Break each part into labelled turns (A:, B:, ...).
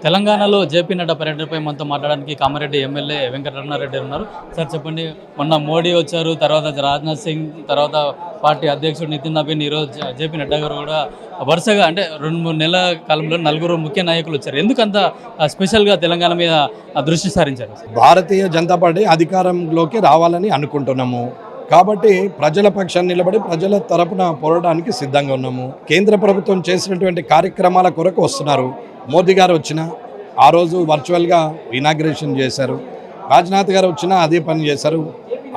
A: తెలంగాణలో జేపీ నడ్డా పర్యటనపై మనతో మాట్లాడడానికి కామారెడ్డి ఎమ్మెల్యే వెంకటరమణారెడ్డి ఉన్నారు. సార్ చెప్పండి, మొన్న మోడీ వచ్చారు, తర్వాత రాజ్నాథ్ సింగ్, తర్వాత పార్టీ అధ్యక్షుడు నితిన్ నబీన్, ఈరోజు జేపీ నడ్డా గారు కూడా వరుసగా అంటే 2-3 నెలల కాలంలో 4 ముఖ్య నాయకులు వచ్చారు. ఎందుకంత స్పెషల్గా తెలంగాణ మీద దృష్టి సారించారు?
B: భారతీయ జనతా పార్టీ అధికారంలోకి రావాలని అనుకుంటున్నాము కాబట్టి ప్రజల పక్షాన్ని నిలబడి ప్రజల తరపున పోరాడడానికి సిద్ధంగా ఉన్నాము. కేంద్ర ప్రభుత్వం చేసినటువంటి కార్యక్రమాల కొరకు వస్తున్నారు. మోదీ గారు వచ్చిన ఆ రోజు వర్చువల్గా ఇనాగ్రేషన్ చేశారు. రాజ్నాథ్ గారు వచ్చినా అదే పని చేశారు.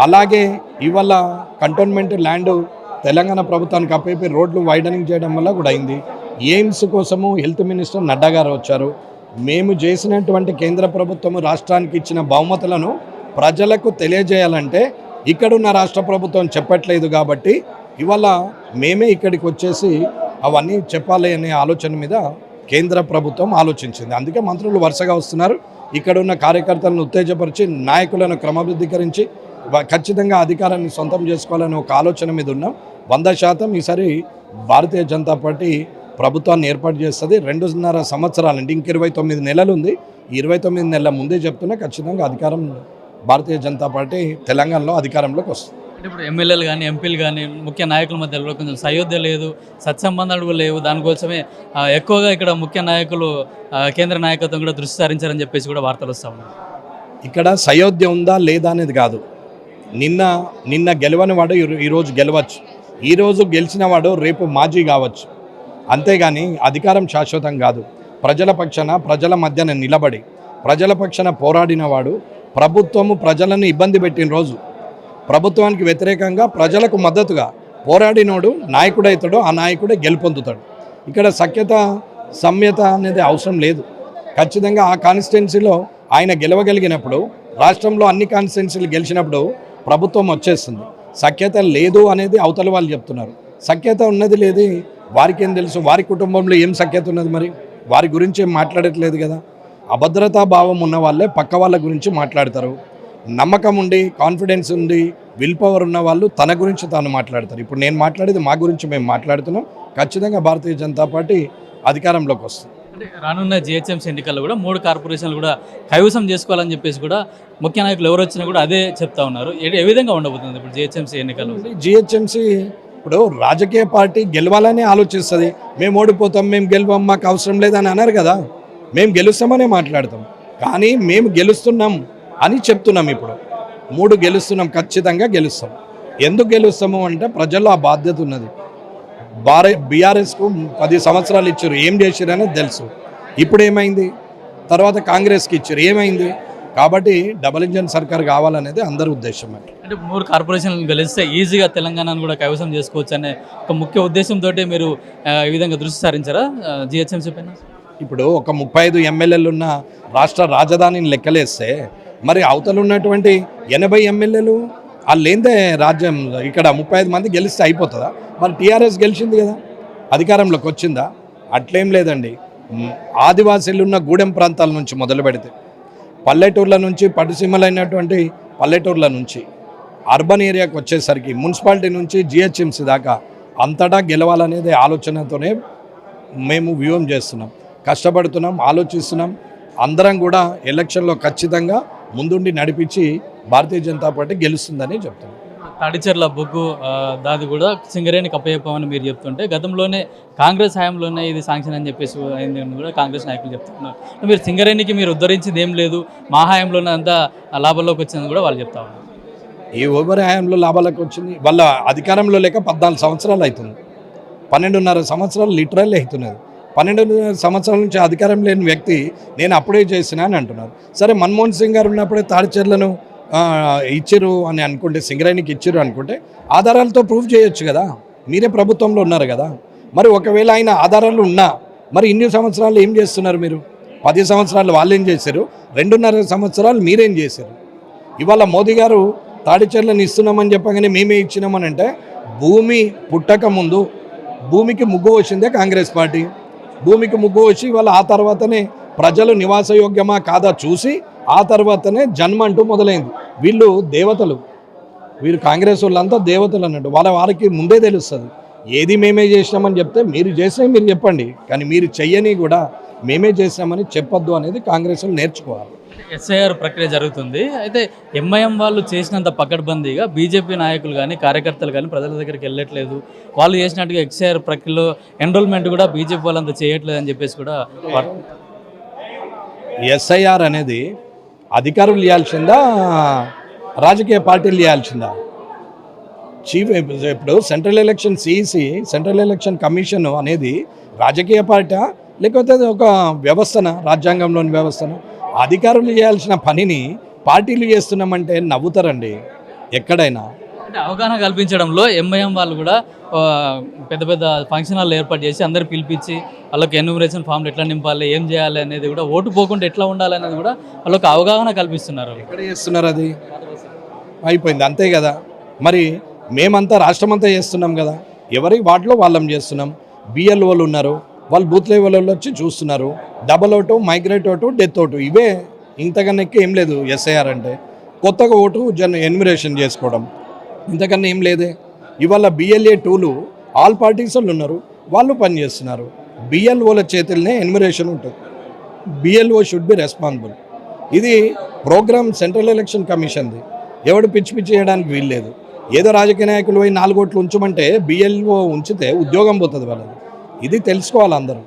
B: అలాగే ఇవాళ కంటోన్మెంట్ ల్యాండ్ తెలంగాణ ప్రభుత్వానికి అప్పైపోయి రోడ్లు వైడనింగ్ చేయడం వల్ల కూడా అయింది. ఎయిమ్స్ కోసము హెల్త్ మినిస్టర్ నడ్డా గారు వచ్చారు. మేము చేసినటువంటి కేంద్ర ప్రభుత్వం రాష్ట్రానికి ఇచ్చిన బహుమతులను ప్రజలకు తెలియజేయాలంటే ఇక్కడున్న రాష్ట్ర ప్రభుత్వం చెప్పట్లేదు కాబట్టి ఇవాళ మేమే ఇక్కడికి వచ్చేసి అవన్నీ చెప్పాలి అనే ఆలోచన మీద కేంద్ర ప్రభుత్వం ఆలోచించింది. అందుకే మంత్రులు వరుసగా వస్తున్నారు. ఇక్కడున్న కార్యకర్తలను ఉత్తేజపరిచి నాయకులను క్రమబద్ధీకరించి ఖచ్చితంగా అధికారాన్ని సొంతం చేసుకోవాలని ఒక ఆలోచన మీద ఉన్నాం. 100% ఈసారి భారతీయ జనతా పార్టీ ప్రభుత్వాన్ని ఏర్పాటు చేస్తుంది. 2.5 సంవత్సరాలు అంటే ఇంక 29 నెలలు ఉంది. 29 నెలల ముందే చెప్తున్నా ఖచ్చితంగా అధికారం భారతీయ జనతా పార్టీ తెలంగాణలో అధికారంలోకి వస్తుంది.
A: అంటే ఇప్పుడు ఎమ్మెల్యేలు కానీ ఎంపీలు కానీ ముఖ్య నాయకుల మధ్యలో కొంచెం సయోధ్య లేదు, సత్సంబంధాలు లేవు. దానికోసమే ఎక్కువగా ఇక్కడ ముఖ్య నాయకులు కేంద్ర నాయకత్వం కూడా దృష్టి సారించారని చెప్పేసి కూడా వార్తలు వస్తూ ఉన్నాయి.
B: ఇక్కడ సయోధ్య ఉందా లేదా అనేది కాదు. నిన్న గెలవని వాడు ఈరోజు గెలవచ్చు, ఈరోజు గెలిచిన వాడు రేపు మాజీ కావచ్చు. అంతేగాని అధికారం శాశ్వతం కాదు. ప్రజల పక్షాన ప్రజల మధ్యన నిలబడి ప్రజల పక్షాన పోరాడిన వాడు, ప్రభుత్వము ప్రజలను ఇబ్బంది పెట్టిన రోజు ప్రభుత్వానికి వ్యతిరేకంగా ప్రజలకు మద్దతుగా పోరాడినోడు నాయకుడైతాడు, ఆ నాయకుడే గెలుపొందుతాడు. ఇక్కడ సఖ్యత సమ్యత అనేది అవసరం లేదు. ఖచ్చితంగా ఆ కాన్స్టిట్యున్సీలో ఆయన గెలవగలిగినప్పుడు, రాష్ట్రంలో అన్ని కాన్స్టిట్యున్సీలు గెలిచినప్పుడు ప్రభుత్వం వచ్చేస్తుంది. సఖ్యత లేదు అనేది అవతల వాళ్ళు చెప్తున్నారు. సఖ్యత ఉన్నది లేదు వారికి ఏం తెలుసు? వారి కుటుంబంలో ఏం సఖ్యత ఉన్నది? మరి వారి గురించి ఏం మాట్లాడట్లేదు కదా. అభద్రతా భావం ఉన్న వాళ్ళే పక్క వాళ్ళ గురించి మాట్లాడతారు. నమ్మకం ఉండి కాన్ఫిడెన్స్ ఉండి విల్ పవర్ ఉన్న వాళ్ళు తన గురించి తాను మాట్లాడతారు. ఇప్పుడు నేను మాట్లాడేది మా గురించి మేము మాట్లాడుతున్నాం. ఖచ్చితంగా భారతీయ జనతా పార్టీ అధికారంలోకి వస్తుంది.
A: అంటే రానున్న జిహెచ్ఎంసీ ఎన్నికల్లో కూడా 3 కార్పొరేషన్లు కూడా కైవసం చేసుకోవాలని చెప్పేసి కూడా ముఖ్య నాయకులు ఎవరు వచ్చినా కూడా అదే చెప్తా ఉన్నారు. ఏ విధంగా ఉండబోతుంది ఇప్పుడు జిహెచ్ఎంసీ ఎన్నికలు?
B: జిహెచ్ఎంసీ ఇప్పుడు రాజకీయ పార్టీ గెలవాలని ఆలోచిస్తుంది. మేము ఓడిపోతాం, మేము గెలవం, మాకు అవసరం లేదని అన్నారు కదా. మేము గెలుస్తామనే మాట్లాడతాం, కానీ మేము గెలుస్తున్నాం అని చెప్తున్నాం. ఇప్పుడు 3 గెలుస్తున్నాం, ఖచ్చితంగా గెలుస్తాం. ఎందుకు గెలుస్తాము అంటే ప్రజల్లో ఆ బాధ్యత ఉన్నది. బీఆర్ఎస్కు 10 సంవత్సరాలు ఇచ్చారు, ఏం చేశారని తెలుసు. ఇప్పుడు ఏమైంది? తర్వాత కాంగ్రెస్కి ఇచ్చారు, ఏమైంది? కాబట్టి డబుల్ ఇంజన్ సర్కార్ కావాలనేది అందరి ఉద్దేశం.
A: అంటే 3 కార్పొరేషన్లు గెలిస్తే ఈజీగా తెలంగాణను కూడా కైవసం చేసుకోవచ్చు అనే ఒక ముఖ్య ఉద్దేశంతో మీరు ఈ విధంగా దృష్టి సారించారా జిహెచ్ఎంసీ పైన?
B: ఇప్పుడు ఒక 35 ఎమ్మెల్యేలు ఉన్న రాష్ట్ర రాజధానిని లెక్కలేస్తే మరి అవతల ఉన్నటువంటి 80 ఎమ్మెల్యేలు వాళ్ళేందే రాజ్యం? ఇక్కడ 35 మంది గెలిస్తే అయిపోతుందా? మరి టీఆర్ఎస్ గెలిచింది కదా, అధికారంలోకి వచ్చిందా? అట్లేం లేదండి. ఆదివాసీలు ఉన్న గూడెం ప్రాంతాల నుంచి మొదలు పెడితే పల్లెటూర్ల నుంచి పట్టుసీమలైనటువంటి పల్లెటూర్ల నుంచి అర్బన్ ఏరియాకి వచ్చేసరికి మున్సిపాలిటీ నుంచి జిహెచ్ఎంసీ దాకా అంతటా గెలవాలనేది ఆలోచనతోనే మేము వ్యూహం చేస్తున్నాం, కష్టపడుతున్నాం, ఆలోచిస్తున్నాం. అందరం కూడా ఎలక్షన్లో ఖచ్చితంగా ముందుండి నడిపించి భారతీయ జనతా పార్టీ గెలుస్తుందని చెప్తున్నాం.
A: తాడిచెర్ల బొగ్గు దాది కూడా సింగరేణికి అప్పచెప్పామని మీరు చెప్తుంటే, గతంలోనే కాంగ్రెస్ హయాంలోనే ఇది శాంక్షన్ అని చెప్పేసి అయింది అని కూడా కాంగ్రెస్ నాయకులు చెప్తున్నారు. మీరు సింగరేణికి మీరు ఉద్ధరించింది ఏం లేదు, మా హయాంలోనే అంతా లాభాల్లోకి వచ్చిందని కూడా వాళ్ళు చెప్తా ఉన్నారు.
B: ఈ ఓవర్ హయాంలో లాభాలకు వచ్చింది వాళ్ళ అధికారంలో లేక 14 సంవత్సరాలు అవుతుంది. 12.5 సంవత్సరాలు లిటరల్ అవుతున్నది. 12 సంవత్సరాల నుంచి అధికారం లేని వ్యక్తి నేను అప్పుడే చేసినా అని అంటున్నారు. సరే, మన్మోహన్ సింగ్ గారు ఉన్నప్పుడే తాడిచెర్లను ఇచ్చిర్రు అని అనుకుంటే, సింగరేణికి ఇచ్చిర్రు అనుకుంటే ఆధారాలతో ప్రూఫ్ చేయొచ్చు కదా. మీరే ప్రభుత్వంలో ఉన్నారు కదా. మరి ఒకవేళ ఆయన ఆధారాలు ఉన్నా మరి ఇన్ని సంవత్సరాలు ఏం చేస్తున్నారు మీరు? 10 సంవత్సరాలు వాళ్ళు ఏం చేశారు? 2.5 సంవత్సరాలు మీరేం చేశారు? ఇవాళ మోదీ గారు తాడిచెర్లను ఇస్తున్నామని చెప్పగానే మేమే ఇచ్చినామని అంటే, భూమి పుట్టక ముందు భూమికి ముగ్గు వచ్చిందే కాంగ్రెస్ పార్టీ. భూమికి ముగ్గు వచ్చి ఇవాళ ఆ తర్వాతనే ప్రజలు నివాసయోగ్యమా కాదా చూసి ఆ తర్వాతనే జన్మ అంటూ మొదలైంది. వీళ్ళు దేవతలు, వీరు కాంగ్రెస్ వాళ్ళంతా దేవతలు అన్నట్టు. వారికి ముందే తెలుస్తుంది ఏది మేమే చేసినామని చెప్తే మీరు చేసినవి మీరు చెప్పండి, కానీ మీరు చెయ్యని కూడా మేమే చేసినామని చెప్పొద్దు అనేది కాంగ్రెస్ వాళ్ళు నేర్చుకోవాలి.
A: ఎస్ఐఆర్ ప్రక్రియ జరుగుతుంది. అయితే ఎంఐఎం వాళ్ళు చేసినంత పకడ్బందీగా బీజేపీ నాయకులు కానీ కార్యకర్తలు కానీ ప్రజల దగ్గరికి వెళ్ళట్లేదు. వాళ్ళు చేసినట్టుగా ఎస్ఐఆర్ ప్రక్రియలో ఎన్రోల్మెంట్ కూడా బీజేపీ వాళ్ళంతా చేయట్లేదు అని చెప్పేసి కూడా
B: ఎస్ఐఆర్ అనేది అధికారులు ఇవ్వాల్సిందా, రాజకీయ పార్టీలు ఇవ్వాల్సిందా? ఇప్పుడు central election CEC, central election commission అనేది రాజకీయ పార్టీ లేకపోతే అది ఒక వ్యవస్థన, రాజ్యాంగంలోని వ్యవస్థన? అధికారులు చేయాల్సిన పనిని పార్టీలు చేస్తున్నామంటే నవ్వుతారండి ఎక్కడైనా.
A: అంటే అవగాహన కల్పించడంలో ఎంఐఎం వాళ్ళు కూడా పెద్ద పెద్ద ఫంక్షన్ హాల్ ఏర్పాటు చేసి అందరు పిలిపించి వాళ్ళకి ఎన్యూమరేషన్ ఫామ్లు ఎట్లా నింపాలి, ఏం చేయాలి అనేది కూడా, ఓటు పోకుండా ఎట్లా ఉండాలి అనేది కూడా వాళ్ళకి అవగాహన కల్పిస్తున్నారు.
B: ఎక్కడ చేస్తున్నారు? అది అయిపోయింది అంతే కదా. మరి మేమంతా రాష్ట్రమంతా చేస్తున్నాం కదా, ఎవరి వాటిలో వాళ్ళం చేస్తున్నాం. బిఎల్ఓలు ఉన్నారు, వాళ్ళు బూత్ లెవెల్లో వచ్చి చూస్తున్నారు. Double vote, migrate vote, death vote, ఇవే, ఇంతకన్నా ఎక్కువ ఏం లేదు. ఎస్ఐఆర్ అంటే కొత్తగా ఓటు ఎన్యుమరేషన్ చేసుకోవడం, ఇంతకన్నా ఏం లేదే. ఇవాళ బిఎల్ఏ 2లు ఆల్ పార్టీస్ వాళ్ళు ఉన్నారు, వాళ్ళు పనిచేస్తున్నారు. బిఎల్ఓల చేతులనే ఎన్యుమరేషన్ ఉంటుంది. BLO should be responsible. ఇది ప్రోగ్రామ్ సెంట్రల్ ఎలక్షన్ కమిషన్ది. ఎవడు పిచ్చి పిచ్చి చేయడానికి వీల్లేదు. ఏదో రాజకీయ నాయకులు పోయి 4 ఓట్లు ఉంచమంటే బిఎల్ఓ ఉంచితే ఉద్యోగం పోతుంది వాళ్ళది. ఇది తెలుసుకోవాలి అందరూ.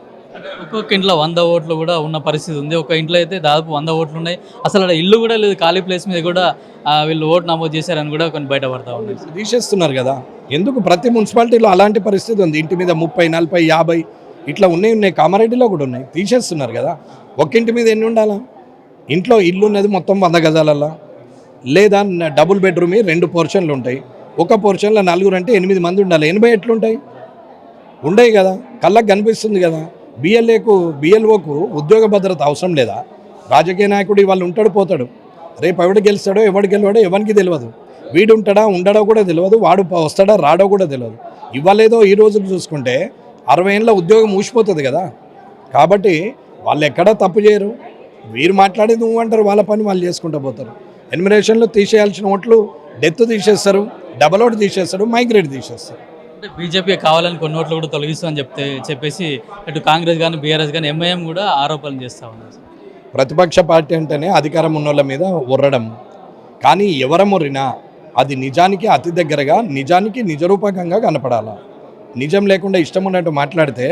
A: ఒక్కొక్క ఇంట్లో 100 ఓట్లు కూడా ఉన్న పరిస్థితి ఉంది. ఒక ఇంట్లో అయితే దాదాపు 100 ఓట్లు ఉన్నాయి. అసలు అక్కడ ఇల్లు కూడా లేదు, ఖాళీ ప్లేస్ మీద కూడా వీళ్ళు ఓటు నమోదు చేశారని కూడా కొన్ని బయటపడతా ఉన్నాయి.
B: తీసేస్తున్నారు కదా. ఎందుకు? ప్రతి మున్సిపాలిటీలో అలాంటి పరిస్థితి ఉంది. ఇంటి మీద 30, 40, 50 ఇట్లా ఉన్నాయి. కామారెడ్డిలో కూడా ఉన్నాయి. తీసేస్తున్నారు కదా. ఒక్కింటి మీద ఎన్ని ఉండాలా? ఇంట్లో ఇల్లు ఉన్నది మొత్తం 100 గజాలల్లో, లేదా డబుల్ బెడ్రూమ్ 2 పోర్షన్లు ఉంటాయి. ఒక పోర్షన్లో 4 అంటే 8 మంది ఉండాలి. 80 ఎట్లుంటాయి? ఉండయి కదా, కళ్ళకు కనిపిస్తుంది కదా. బిఎల్ఓకు ఉద్యోగ భద్రత అవసరం లేదా? రాజకీయ నాయకుడు వాళ్ళు ఉంటాడు, పోతాడు. రేపు ఎవడు గెలుస్తాడో ఎవడు గెలవాడో ఎవరికి తెలియదు. వీడు ఉంటాడా ఉండడో కూడా తెలియదు, వాడు వస్తాడా రాడో కూడా తెలియదు. ఇవ్వలేదో ఈ రోజుకు చూసుకుంటే 60 ఏళ్ళ ఉద్యోగం ఊసిపోతుంది కదా. కాబట్టి వాళ్ళు ఎక్కడా తప్పు చేయరు. వీరు మాట్లాడేది నువ్వు అంటారు, వాళ్ళ పని వాళ్ళు చేసుకుంటూ పోతారు. ఎన్యుమరేషన్లో తీసేయాల్సిన ఓట్లు డెత్ తీసేస్తారు, డబల్ ఓటు తీసేస్తారు, మైగ్రేట్ తీసేస్తారు.
A: అంటే బీజేపీ కావాలని కొన్ని ఓట్లు కూడా తొలగిస్తామని చెప్పేసి ఇటు కాంగ్రెస్ కానీ బీఆర్ఎస్ కానీ ఎంఐఎం కూడా ఆరోపణలు చేస్తూ ఉన్నారు.
B: ప్రతిపక్ష పార్టీ అంటేనే అధికారం ఉన్నోళ్ళ మీద ఉర్రడం. కానీ ఎవరమొరినా అది నిజానికి అతి దగ్గరగా, నిజానికి నిజరూపకంగా కనపడాలా. నిజం లేకుండా ఇష్టం ఉన్నట్టు మాట్లాడితే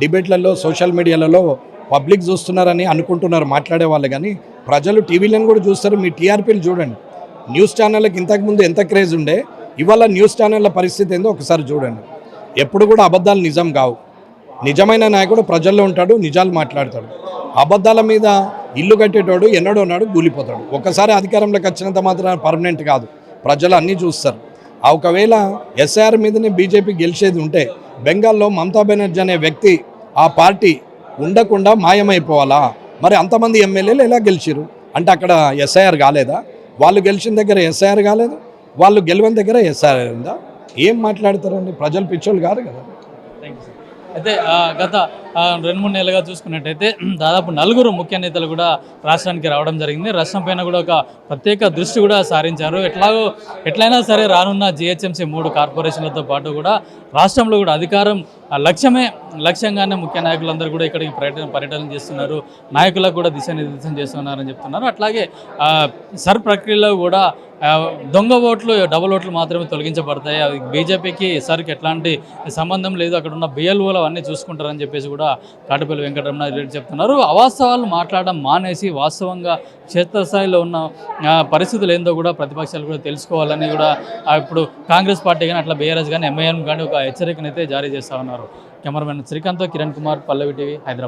B: డిబేట్లలో, సోషల్ మీడియాలలో పబ్లిక్ చూస్తున్నారని అనుకుంటున్నారు మాట్లాడే వాళ్ళు. కానీ ప్రజలు టీవీలను కూడా చూస్తారు. మీ టీఆర్పీలు చూడండి. న్యూస్ ఛానళ్ళకి ఇంతకుముందు ఎంత క్రేజ్ ఉండే, ఇవాళ న్యూస్ ఛానళ్ళ పరిస్థితి ఏందో ఒకసారి చూడండి. ఎప్పుడు కూడా అబద్ధాలు నిజం కావు. నిజమైన నాయకుడు ప్రజల్లో ఉంటాడు, నిజాలు మాట్లాడతాడు. అబద్ధాల మీద ఇల్లు కట్టేటోడు ఎన్నడో నాడు కూలిపోతాడు. ఒక్కసారి అధికారంలోకి వచ్చినంత మాత్రం పర్మనెంట్ కాదు. ప్రజలు అన్నీ చూస్తారు. ఒకవేళ ఎస్ఆర్ మీదనే బీజేపీ గెలిచేది ఉంటే బెంగాల్లో మమతా బెనర్జీ అనే వ్యక్తి, ఆ పార్టీ ఉండకుండా మాయమైపోవాలా? మరి అంతమంది ఎమ్మెల్యేలు ఎలా గెలిచిరు అంటే అక్కడ ఎస్ఐఆర్ కాలేదా? వాళ్ళు గెలిచిన దగ్గర ఎస్ఐఆర్ కాలేదు, వాళ్ళు గెలవని దగ్గర ఎస్ఐఆర్ ఉందా? ఏం మాట్లాడతారండి? ప్రజలు పిచ్చోళ్ళు కాదు కదా.
A: అయితే గత 2-3 నెలలుగా చూసుకున్నట్టయితే దాదాపు 4 ముఖ్య నేతలు కూడా రాష్ట్రానికి రావడం జరిగింది. రాష్ట్రం పైన కూడా ఒక ప్రత్యేక దృష్టి కూడా సారించారు. ఎట్లయినా సరే రానున్న జిహెచ్ఎంసీ 3 కార్పొరేషన్లతో పాటు కూడా రాష్ట్రంలో కూడా అధికారం లక్ష్యంగానే ముఖ్య నాయకులందరూ కూడా ఇక్కడికి పర్యటన చేస్తున్నారు. నాయకులకు కూడా దిశానిర్దేశం చేస్తున్నారని చెప్తున్నారు. అట్లాగే సర్ ప్రక్రియలో కూడా దొంగ ఓట్లు, డబుల్ ఓట్లు మాత్రమే తొలగించబడతాయి. అవి బీజేపీకి సర్కి ఎట్లాంటి సంబంధం లేదు, అక్కడ ఉన్న బిఎల్ఓలు అవన్నీ చూసుకుంటారని చెప్పేసి కూడా కాటపల్లి వెంకటరమణ రెడ్డి చెప్తున్నారు. అవాస్తవాలు మాట్లాడడం మానేసి వాస్తవంగా క్షేత్రస్థాయిలో ఉన్న పరిస్థితులు ఏందో కూడా ప్రతిపక్షాలు కూడా తెలుసుకోవాలని కూడా ఇప్పుడు కాంగ్రెస్ పార్టీ కానీ అట్లా బీఆర్ఎస్ కానీ ఎంఐఎం కానీ ఒక హెచ్చరికనైతే జారీ చేస్తూ ఉన్నారు. కెమెరామెన్ శ్రీకాంత్తో కిరణ్ కుమార్, పల్లవి టీవీ, హైదరాబాద్.